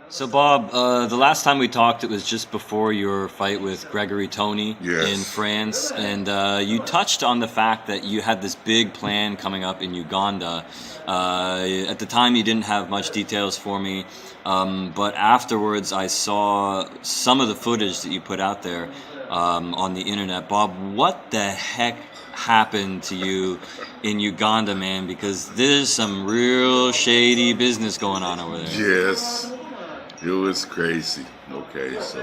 So, Bob, the last time we talked, it was just before your fight with Gregory Tony in Yes. France, and you touched on the fact that you had this big plan coming up in Uganda. At the time, you didn't have much details for me, but afterwards, I saw some of the footage that you put out there on the internet. Bob, what the heck happened to you in Uganda, man? Because there's some real shady business going on over there. Yes. It was crazy. Okay, so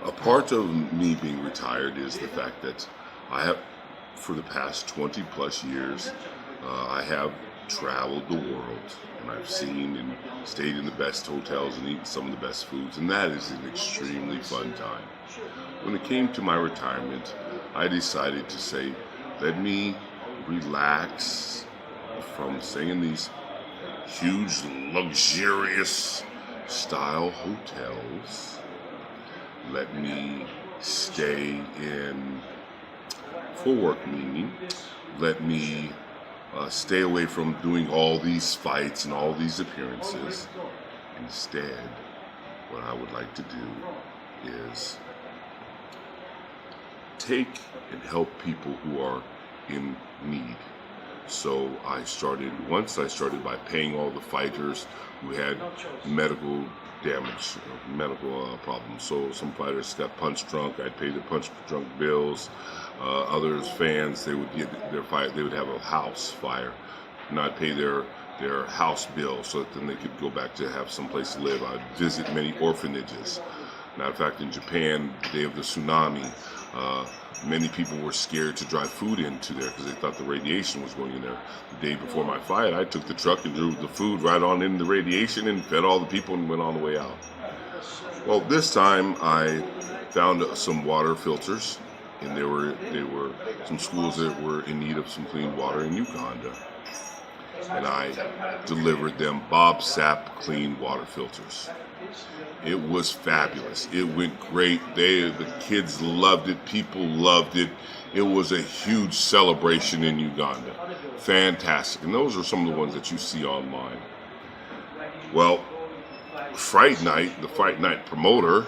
a part of me being retired is the fact that I have, for the past 20 plus years, I have traveled the world and I've seen and stayed in the best hotels and eaten some of the best foods, and that is an extremely fun time. When it came to my retirement, I decided to say, let me relax from staying in these huge, luxurious style hotels. Let me stay in, for work meaning, let me stay away from doing all these fights and all these appearances. Instead, what I would like to do is take and help people who are in need. So once I started by paying all the fighters who had medical damage, medical problems. So some fighters got punch drunk, I'd pay the punch drunk bills. Others, fans, they would get their fight, they would have a house fire, and I'd pay their house bill so that then they could go back to have some place to live. I'd visit many orphanages. Matter of fact, in Japan, the day of the tsunami, many people were scared to drive food into there because they thought the radiation was going in there. The day before my fight, I took the truck and drove the food right on in the radiation and fed all the people and went on the way out. Well, this time I found some water filters, and there were some schools that were in need of some clean water in Uganda, and I delivered them Bob Sapp clean water filters. It was fabulous. It went great. The kids loved it. People loved it. It was a huge celebration in Uganda. Fantastic. And those are some of the ones that you see online. Well, the Fight Night promoter,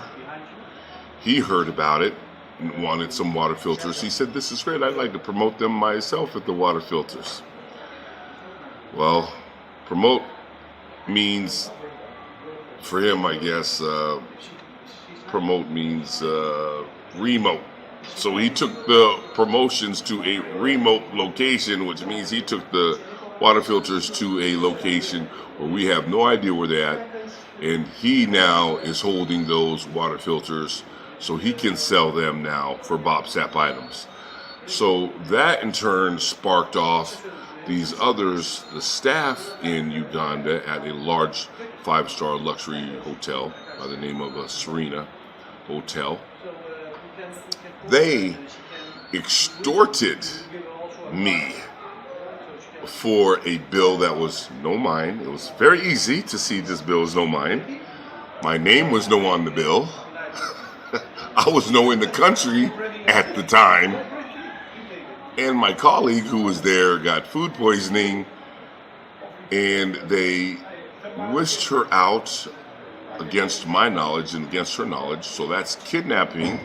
he heard about it and wanted some water filters. He said, "This is great. I'd like to promote them myself with the water filters." Well, promote means, for him, I guess, promote means remote. So he took the promotions to a remote location, which means he took the water filters to a location where we have no idea where they're at. And he now is holding those water filters so he can sell them now for Bob Sapp items. So that in turn sparked off these others, the staff in Uganda at a large 5-star luxury hotel by the name of Serena Hotel. They extorted me for a bill that was no mine. It was very easy to see this bill is no mine. My name was no on the bill. I was no in the country at the time. And my colleague who was there got food poisoning, and they wished her out against my knowledge and against her knowledge, so that's kidnapping,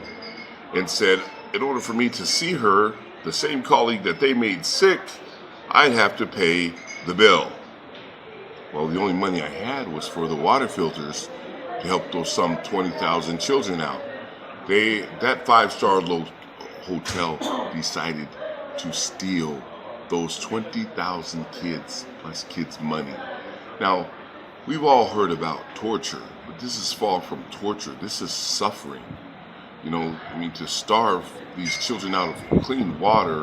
and said in order for me to see her, the same colleague that they made sick, I'd have to pay the bill. Well, the only money I had was for the water filters to help those some 20,000 children out. That 5-star hotel decided to steal those 20,000 kids plus kids' money. Now, we've all heard about torture, but this is far from torture. This is suffering. To starve these children out of clean water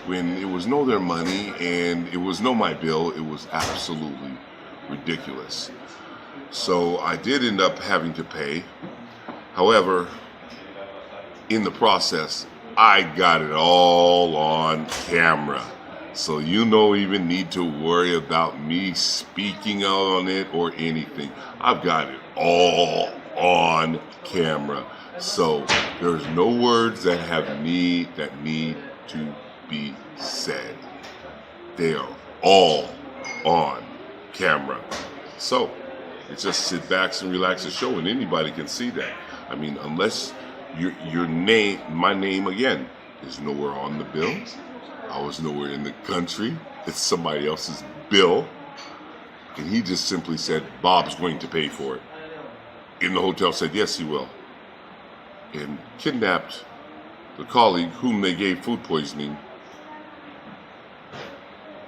when it was no their money and it was no my bill, it was absolutely ridiculous. So I did end up having to pay. However, in the process, I got it all on camera. So you don't even need to worry about me speaking out on it or anything. I've got it all on camera. So there's no words that need to be said. They are all on camera. So It's just sit back and relax the show, and anybody can see that. I mean, unless your name, my name again, is nowhere on the bill. I was nowhere in the country. It's somebody else's bill. And he just simply said, Bob's going to pay for it. In the hotel said, yes, he will. And kidnapped the colleague whom they gave food poisoning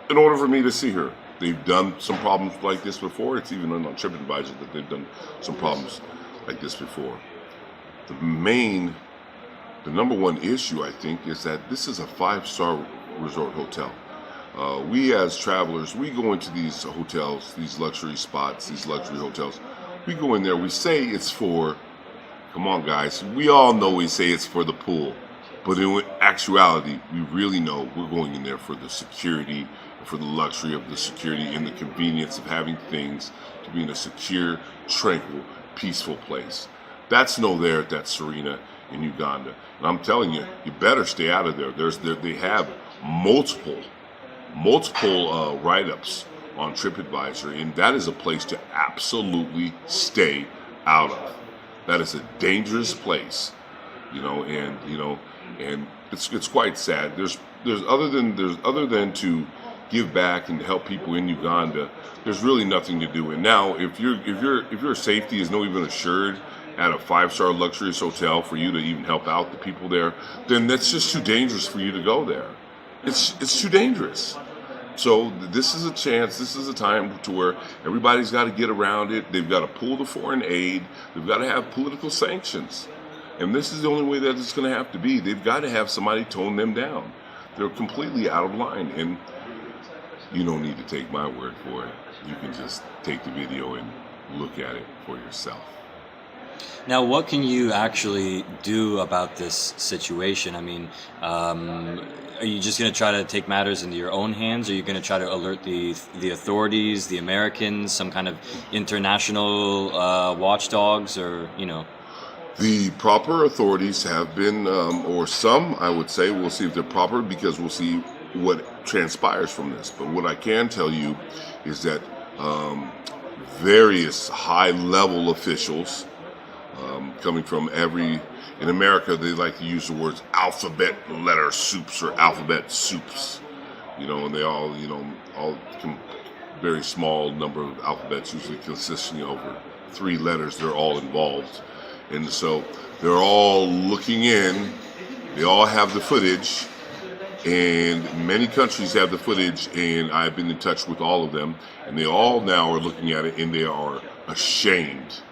in order for me to see her. They've done some problems like this before. It's even on TripAdvisor that they've done some problems like this before. The number one issue, I think, is that this is a 5-star resort hotel. We as travelers, we go into these hotels, these luxury spots, these luxury hotels. We go in there, we say it's for, come on guys, we all know we say it's for the pool. But in actuality, we really know we're going in there for the security, for the luxury of the security and the convenience of having things to be in a secure, tranquil, peaceful place. That's no there at that Serena in Uganda. And I'm telling you, you better stay out of there. They have multiple write-ups on TripAdvisor, and that is a place to absolutely stay out of. That is a dangerous place, and it's quite sad. There's other than to give back and to help people in Uganda, there's really nothing to do. And now, if your safety is not even assured at a 5-star luxurious hotel for you to even help out the people there, then that's just too dangerous for you to go there. It's too dangerous. So this is a chance, this is a time to where everybody's got to get around it. They've got to pull the foreign aid. They've got to have political sanctions. And this is the only way that it's going to have to be. They've got to have somebody tone them down. They're completely out of line. And you don't need to take my word for it. You can just take the video and look at it for yourself. Now, what can you actually do about this situation? I mean, are you just going to try to take matters into your own hands? Are you going to try to alert the authorities, the Americans, some kind of international watchdogs, or, The proper authorities have been, or some, I would say, we'll see if they're proper, because we'll see what transpires from this. But what I can tell you is that various high-level officials, coming from in America, they like to use the words alphabet letter soups or alphabet soups, and they all, very small number of alphabets, usually consisting of over 3 letters. They're all involved. And so they're all looking in. They all have the footage, and many countries have the footage, and I've been in touch with all of them, and they all now are looking at it, and they are ashamed.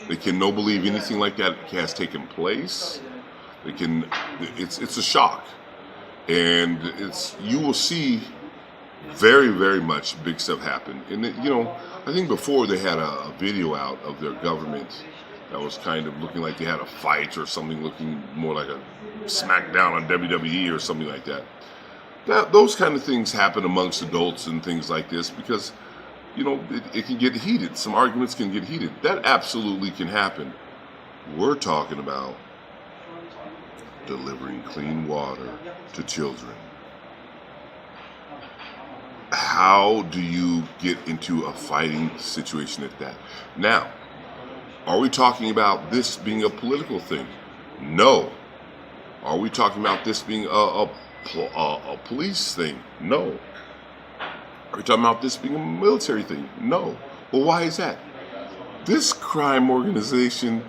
They can no believe anything like that has taken place. It's a shock. And you will see very, very much big stuff happen. And I think before they had a video out of their government that was kind of looking like they had a fight or something, looking more like a smackdown on WWE or something like that. Those kind of things happen amongst adults and things like this because it can get heated. Some arguments can get heated. That absolutely can happen. We're talking about delivering clean water to children. How do you get into a fighting situation at that? Now, are we talking about this being a political thing? No. Are we talking about this being a police thing? No. Are we talking about this being a military thing? No. Well, why is that? This crime organization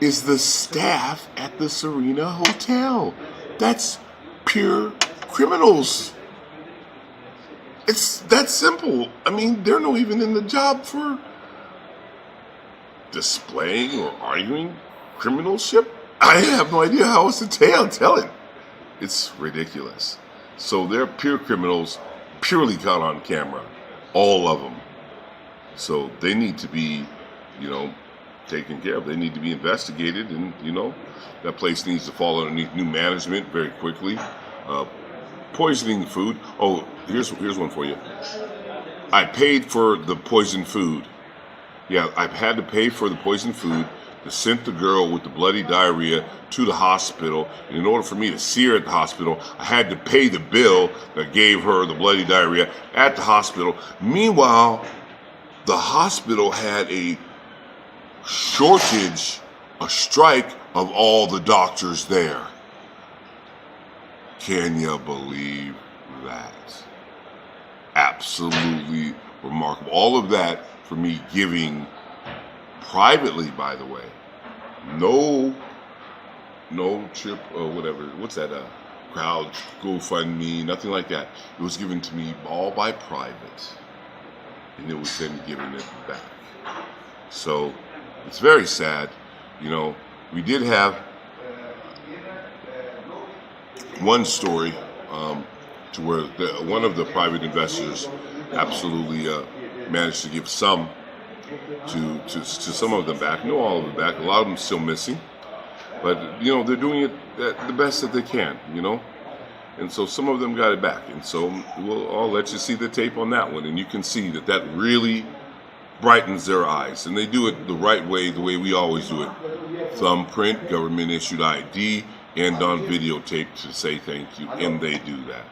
is the staff at the Serena Hotel. That's pure criminals. It's that simple. I mean, they're not even in the job for displaying or arguing criminalship. I have no idea how else to tell it. It's ridiculous. So they're pure criminals, purely caught on camera, all of them. So they need to be, taken care of. They need to be investigated, and that place needs to fall underneath new management very quickly. Poisoning food. Oh, here's one for you. I paid for the poisoned food. Yeah, I've had to pay for the poisoned food to send the girl with the bloody diarrhea to the hospital. And in order for me to see her at the hospital, I had to pay the bill that gave her the bloody diarrhea at the hospital. Meanwhile, the hospital had a shortage, a strike of all the doctors there. Can you believe that? Absolutely remarkable. All of that for me giving privately, by the way. No trip or whatever. What's that? Crowd, GoFundMe, nothing like that. It was given to me all by private, and it was then given it back. So it's very sad. You know, we did have one story to where one of the private investors absolutely managed to give some to some of them back. No, all of them back. A lot of them still missing. But, you know, they're doing it the best that they can, you know. And so some of them got it back. And so I'll let you see the tape on that one. And you can see that really brightens their eyes. And they do it the right way, the way we always do it. Thumbprint, government issued ID, and on videotape to say thank you. And they do that.